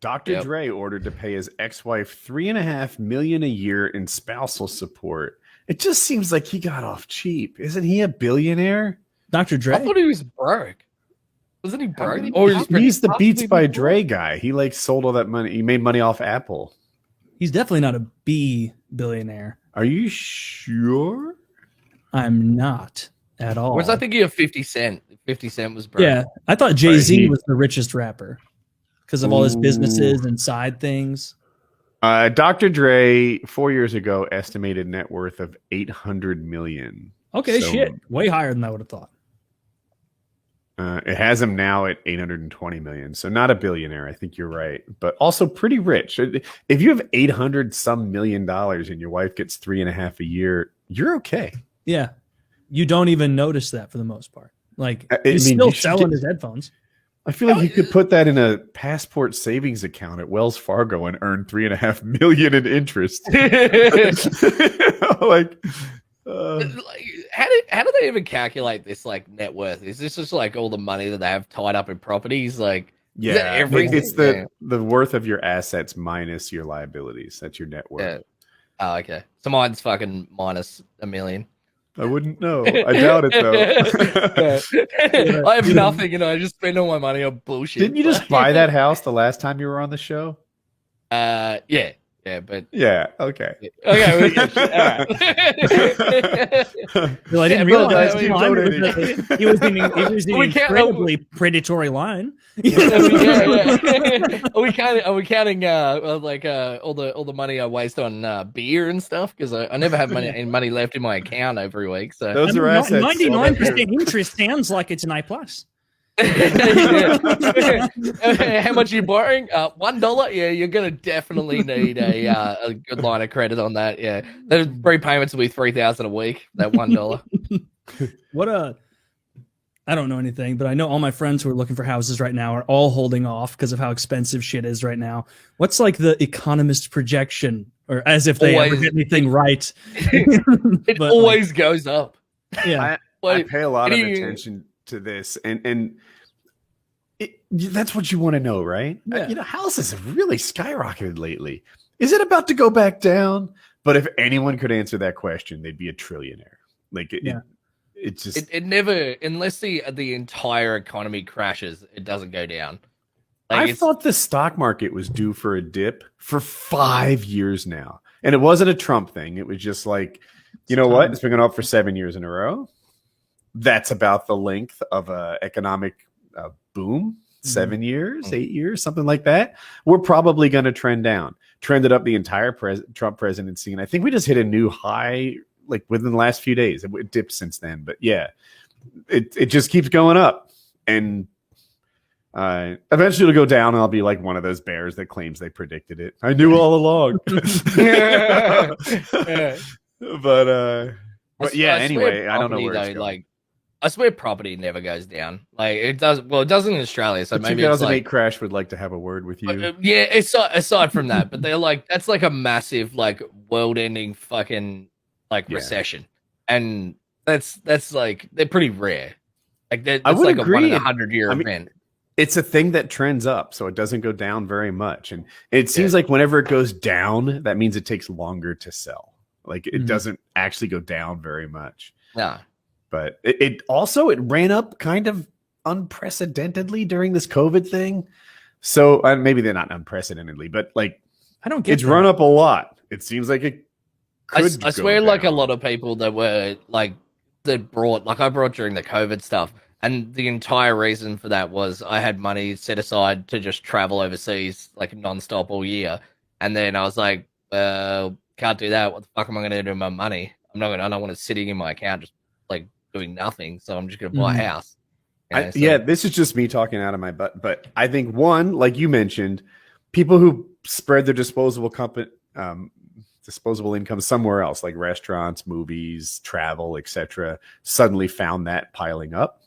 Dr. Dre ordered to pay his ex-wife $3.5 million a year in spousal support. It just seems like he got off cheap. Isn't he a billionaire? Dr. Dre? I thought he was broke. Wasn't he broke? He's the Beats by Dre guy. He like sold all that money. He made money off Apple. He's definitely not a B billionaire. Are you sure? I'm not at all. Whereas I think he had 50 Cent. 50 Cent was broke. Yeah, I thought Jay-Z was the richest rapper because of all his businesses and side things. Dr. Dre 4 years ago estimated net worth of $800 million. Okay, shit, way higher than I would have thought. It has him now at $820 million, so not a billionaire. I think you're right, but also pretty rich. If you have $800 million and your wife gets $3.5 a year, you're okay. Yeah, you don't even notice that for the most part. Like he's still selling his headphones. I feel like you could put that in a Passport savings account at Wells Fargo and earn $3.5 million in interest. How do they even calculate this like net worth? Is this just like all the money that they have tied up in properties? Like, yeah, it's the worth of your assets minus your liabilities. That's your net worth. Yeah. Oh, okay. So mine's fucking minus $1 million. I wouldn't know. I doubt it though. I have nothing, I just spend all my money on bullshit. Didn't you just buy that house the last time you were on the show? Yeah. Yeah, but okay. All right. Well, I didn't realize he was an incredibly predatory line. Are we counting all the money I waste on beer and stuff? Because I never have money left in my account every week. So those are assets. 99% interest sounds like it's an A+. How much are you borrowing? $1. Yeah, you're gonna definitely need a good line of credit on that. Yeah, the repayments will be $3,000 a week. That $1. I don't know anything, but I know all my friends who are looking for houses right now are all holding off because of how expensive shit is right now. What's like the economist projection, or as if they ever get anything right? It always goes up. Yeah, I pay a lot of attention to this, and that's what you want to know, right? Yeah. Houses have really skyrocketed lately. Is it about to go back down? But if anyone could answer that question, they'd be a trillionaire. It's just it never, unless the entire economy crashes, it doesn't go down. I thought the stock market was due for a dip for 5 years now, and it wasn't a Trump thing. It was just like, you know what? It's been going up for 7 years in a row. That's about the length of a economic boom. 7 years, 8 years, something like that. We're probably going to trend down. Trended up the entire Trump presidency, and I think we just hit a new high like within the last few days. It dipped since then, but yeah, it just keeps going up, and eventually it'll go down, and I'll be like one of those bears that claims they predicted it. I knew all along. But yeah. Anyway, I don't know where it's going. I swear property never goes down. Like it does. Well, it doesn't in Australia. So maybe 2008 crash would like to have a word with you. Yeah. Aside from that, but they're like, that's like a massive, like world-ending fucking recession, and that's like they're pretty rare. Like that's like a 1 in 100-year event. It's a thing that trends up, so it doesn't go down very much. And it seems like whenever it goes down, that means it takes longer to sell. Like it doesn't actually go down very much. Yeah. But it ran up kind of unprecedentedly during this COVID thing. So maybe they're not unprecedentedly, but like I don't get it's run up a lot. It seems like it could. I swear, like a lot of people that were like that brought, like I brought during the COVID stuff, and the entire reason for that was I had money set aside to just travel overseas like nonstop all year, and then I was like, can't do that. What the fuck am I going to do with my money? I don't want it sitting in my account just like doing nothing, so I'm just going to buy a house. Yeah, this is just me talking out of my butt, but I think one, like you mentioned, people who spread their disposable income somewhere else, like restaurants, movies, travel, etc., suddenly found that piling up.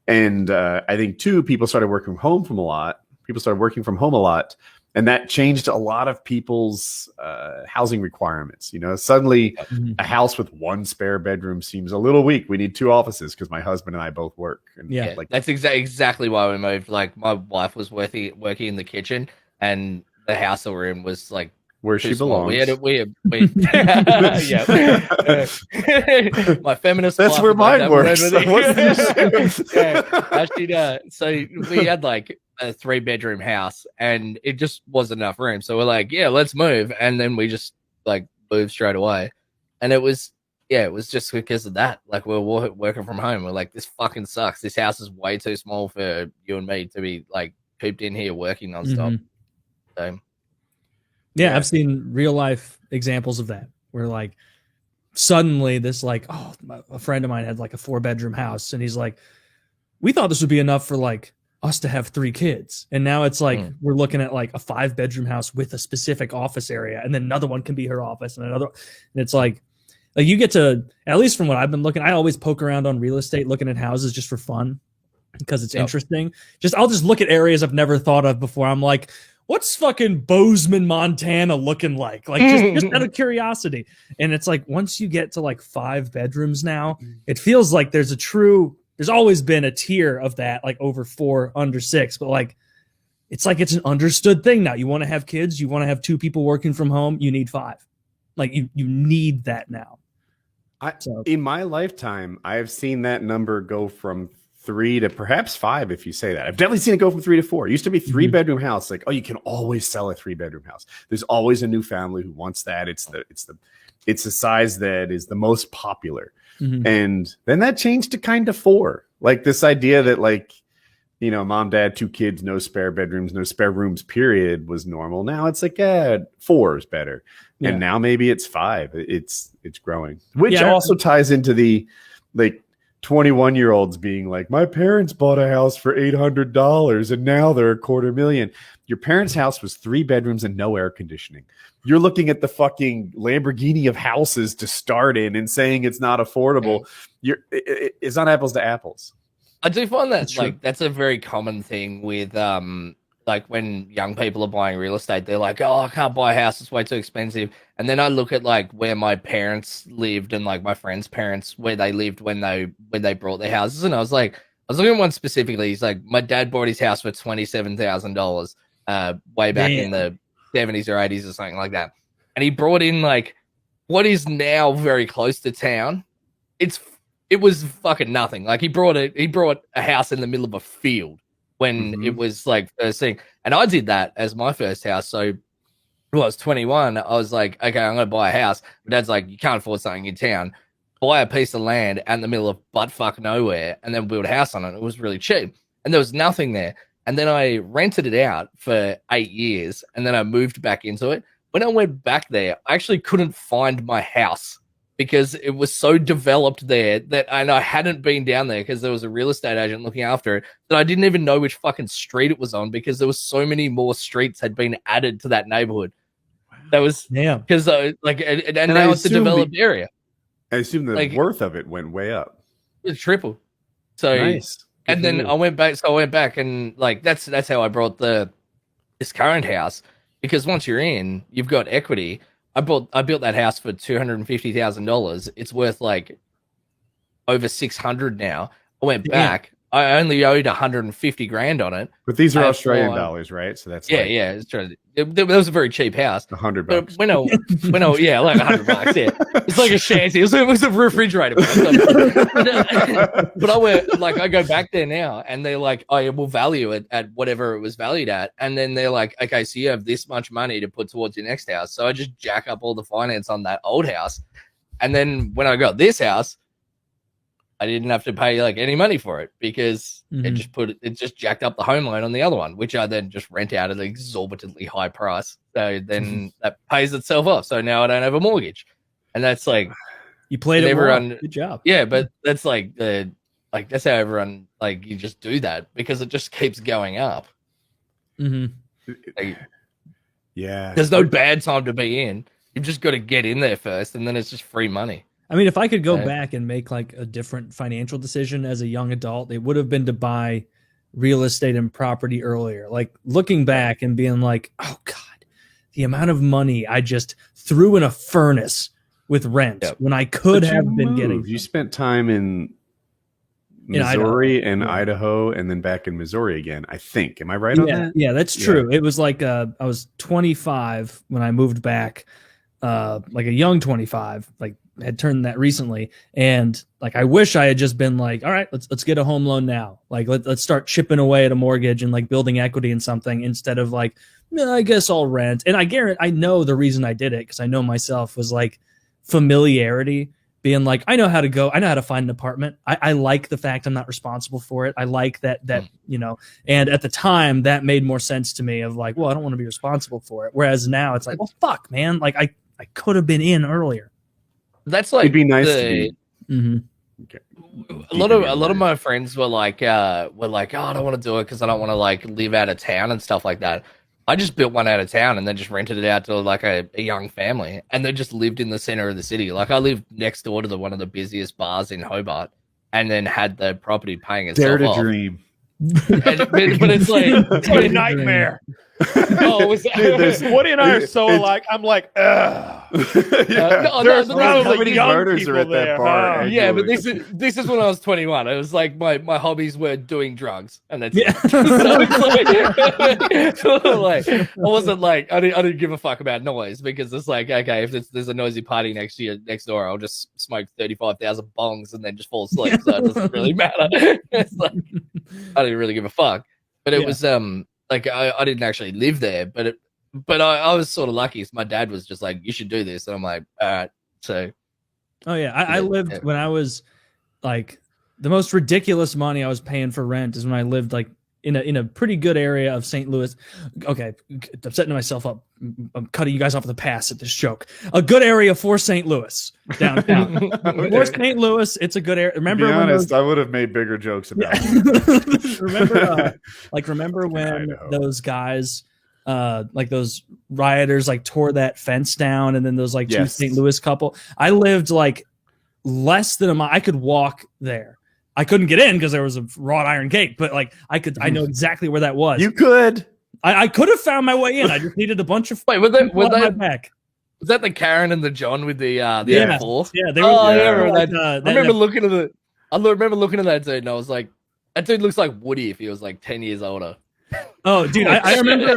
And I think two, people started working from home a lot. And that changed a lot of people's housing requirements. Suddenly a house with one spare bedroom seems a little weak. We need 2 offices because my husband and I both work. And that's exactly why we moved. Like my wife was working in the kitchen, and the house that we're in was like where she belongs. We yeah. My feminist. That's where mine works. Actually, so we had like a 3-bedroom house, and it just wasn't enough room. So we're like, yeah, let's move, and then we just like moved straight away, and it was just because of that. Like we're working from home. We're like, this fucking sucks. This house is way too small for you and me to be like cooped in here working nonstop. So. Yeah, I've seen real life examples of that where like suddenly this like, oh, a friend of mine had like a 4-bedroom house, and he's like, we thought this would be enough for like us to have 3 kids, and now it's like we're looking at like a 5-bedroom house with a specific office area, and then another one can be her office, and another, and it's like you get to, at least from what I've been looking, I always poke around on real estate looking at houses just for fun because it's interesting. I'll just look at areas I've never thought of before. I'm like, what's fucking Bozeman, Montana looking like? Like just out of curiosity. And it's like, once you get to like 5 bedrooms now, it feels like there's always been a tier of that, like over 4, under 6, but like, it's an understood thing now. You want to have kids, you want to have 2 people working from home, you need 5. Like you need that now. In my lifetime, I have seen that number go from 3 to perhaps 5, if you say that. I've definitely seen it go from 3 to 4. It used to be 3-bedroom house. Like, oh, you can always sell a 3-bedroom house. There's always a new family who wants that. It's the size that is the most popular. And then that changed to kind of 4. Like this idea that like, you know, mom, dad, 2 kids, no spare bedrooms, no spare rooms, period, was normal. Now it's like 4 is better. And now maybe it's 5. It's growing, which also ties into the like 21-year-olds being like, my parents bought a house for $800 and now they're $250,000. Your parents' house was 3 bedrooms and no air conditioning. You're looking at the fucking Lamborghini of houses to start in and saying it's not affordable. It's not apples to apples. I do find that that's a very common thing with like when young people are buying real estate, they're like, oh, I can't buy a house, it's way too expensive. And then I look at like where my parents lived and like my friends' parents, where they lived when they brought their houses. And I was looking at one specifically. He's like, my dad bought his house for $27,000 way back in the 70s or 80s or something like that. And he brought in like what is now very close to town. It was fucking nothing. Like he brought a house in the middle of a field when it was like first thing. And I did that as my first house. So when I was 21, I was like, okay, I'm going to buy a house. My dad's like, you can't afford something in town. Buy a piece of land out in the middle of buttfuck nowhere and then build a house on it. It was really cheap. And there was nothing there. And then I rented it out for 8 years and then I moved back into it. When I went back there, I actually couldn't find my house because it was so developed there that, and I hadn't been down there because there was a real estate agent looking after it, that I didn't even know which fucking street it was on because there was so many more streets had been added to that neighborhood. That was because and now it's a developed area. I assume the worth of it went way up. It's triple. So nice. And then I went back and like that's how I brought this current house, because once you're in, you've got equity. I built that house for $250,000. It's worth like over 600 now. I went back. I only owed 150 grand on it. But these are Australian dollars, right? So that's it's true. It was a very cheap house. $100. But when I like $100, yeah. It's like a shanty. It was a refrigerator. But I go back there now, and they're like, oh, yeah, we'll value it at whatever it was valued at. And then they're like, okay, so you have this much money to put towards your next house. So I just jack up all the finance on that old house. And then when I got this house, I didn't have to pay like any money for it because it just jacked up the home loan on the other one, which I then just rent out at an exorbitantly high price. So then that pays itself off. So now I don't have a mortgage, and that's like you played it well. Good job. Yeah, but that's like that's how everyone like you just do that because it just keeps going up. Like, there's no bad time to be in. You've just got to get in there first, and then it's just free money. I mean, if I could go back and make like a different financial decision as a young adult, it would have been to buy real estate and property earlier. Like looking back and being like, oh God, the amount of money I just threw in a furnace with rent when I could have been getting. You spent time in Missouri Idaho. and Yeah. Idaho, and then back in Missouri again. I think. Am I right on that? Yeah, that's true. It was like I was 25 when I moved back, like a young 25, like had turned that recently, and like I wish I had just been like, all right, let's get a home loan now. Like let's start chipping away at a mortgage and like building equity in something instead of like, I guess I'll rent. And I know the reason I did it because I know myself was like familiarity. Being like, I know how to find an apartment. I like the fact I'm not responsible for it. I like that, and at the time that made more sense to me of like, well, I don't want to be responsible for it. Whereas now it's like, well, fuck, man. Like I could have been in earlier. That's like, it'd be nice to be. Mm-hmm. Okay. A lot of my friends were like, oh, I don't want to do it because I don't want to like live out of town and stuff like that. I just built one out of town and then just rented it out to like a young family, and they just lived in the center of the city. Like I lived next door to one of the busiest bars in Hobart, and then had the property paying itself Dare to off. dream. But it's like It's a nightmare. Woody and I are so alike. I'm like, ugh. There's probably how many young murders are at people that there, bar? huh? Yeah, but this is when I was 21. It was like my hobbies were doing drugs, and that's Yeah. it. So like, I wasn't like I didn't give a fuck about noise because it's like, okay, if there's a noisy party next door, I'll just smoke 35,000 bongs and then just fall asleep. So it doesn't really matter. It's like I didn't really give a fuck. But it was like I didn't actually live there, but I was sort of lucky. So my dad was just like, you should do this, and I'm like, all right. So I lived when I was like the most ridiculous money I was paying for rent is when I lived like in a pretty good area of St. Louis. Okay, I'm setting myself up. I'm cutting you guys off with a pass at this joke. A good area for St. Louis downtown. For St. Louis, it's a good area. Remember, to be honest, I would have made bigger jokes about it. remember when those guys, like those rioters, like tore that fence down, and then those like two St. Louis couple. I lived like less than a mile. I could walk there. I couldn't get in because there was a wrought iron gate, but like I know exactly where that was. You could. I could have found my way in. I just needed a bunch of. Wait, was that back? Was that the Karen and the John with the M4? Yeah, they were. I remember looking at that dude, and I was like, that dude looks like Woody if he was like 10 years older. Oh, dude, I remember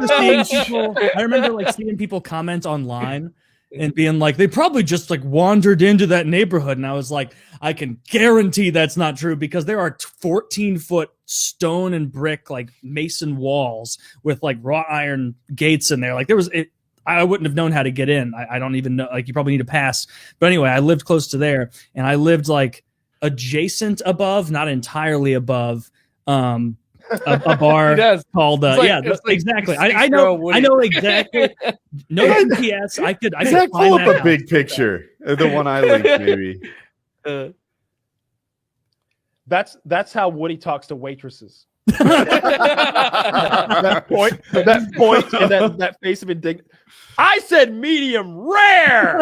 seeing people. I remember like seeing people comment online and being like, they probably just like wandered into that neighborhood, and I was like, I can guarantee that's not true because there are 14-foot stone and brick like mason walls with like wrought iron gates in there. Like I wouldn't have known how to get in. I don't even know. Like you probably need a pass. But anyway, I lived close to there, and I lived like adjacent above, not entirely above. A bar called exactly. I know exactly. No GPS. I could pull up a big picture. The one I linked, maybe. That's how Woody talks to waitresses. that point, and that face of indignation. I said medium rare.